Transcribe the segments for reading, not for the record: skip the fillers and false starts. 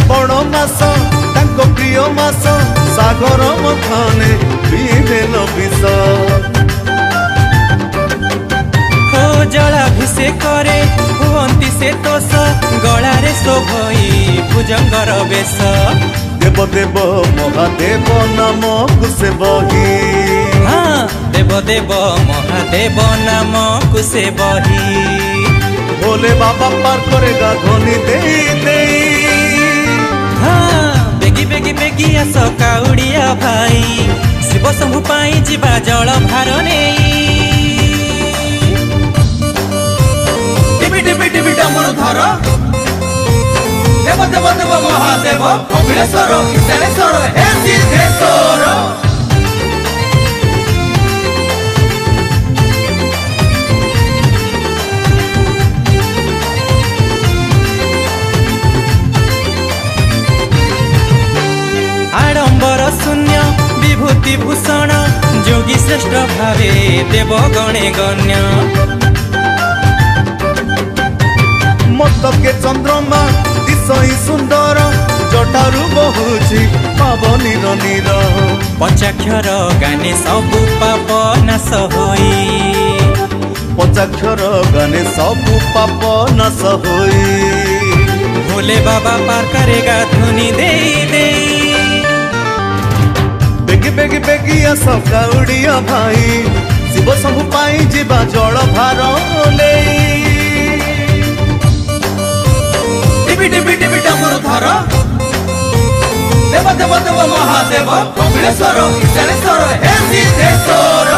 श्रावण मास तांको प्रिय मास सागर मथाने पीबेल विष हो जलाभिषेक करे हुअंती से तोष गलारे शोभई भुजंगर बेश देव देव महादेव नाम कुसे बही हाँ देव देव महादेव नाम कुसे बही भोले बाबा पार करेगा ध्वनि दे दे हाँ बेगी बेगी बेगी आस काउड़िया भाई शिव शंभु पाई जीवा जल भार नहीं टिपी टिपी टिपी डमरू धर देव देव देव महादेव कपिलेश्वर ईशानेश्वर हे सिद्धेश्वर आडंबर शून्य विभूति भूषण जोगी श्रेष्ठ भावे देव गणे गण्य मस्तके चंद्रमा दिशई सुंदर जटारु बहुची पावनीर नीर पंचाक्षर गाने सबु पाप नाश होई पंचाक्षर गाने सबु पाप नाश होई भोले बाबा पार करेगा धुनी दे दे बेगी बेगी बेगी आस काउड़िया भाई शिव शंभु पाई जीवा जल भार ले टिपी टिपी टिपी डमरू धर देव देव देव महादेव कपिलेश्वर ईशानेश्वर हे सिद्धेश्वर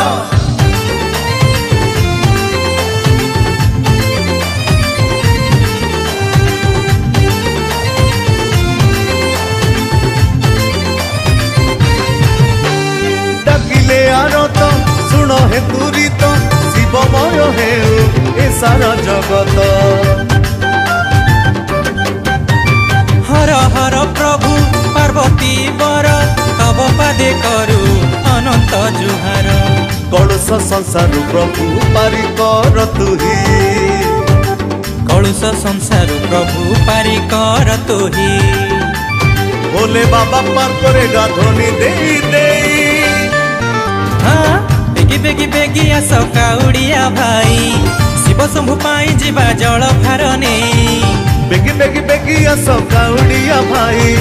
डाकिले आरत सुन हे तुरित शिवमय हे ए सारा जगत हर हर प्रभु पार्वती वर तब पादे करु अनंत जुहार कलुष संसार प्रभु पारी कर तुही कलुष संसार प्रभु पारी कर तुही भोले बाबा पार करेगा ध्वनि दे दे हाँ बेगी बेगी बेगी आस काउड़िया भाई शिव शंभु पाई जीवा जल भार नहीं बेगी बेगी बेगी आस काउड़िया भाई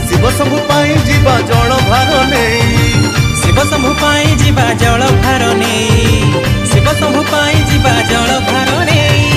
शिव शंभु पाई जीवा जल भार नहीं शिव शंभु पाई जीवा जल भार नहीं शिव शंभु पाई जीवा जल भार नहीं।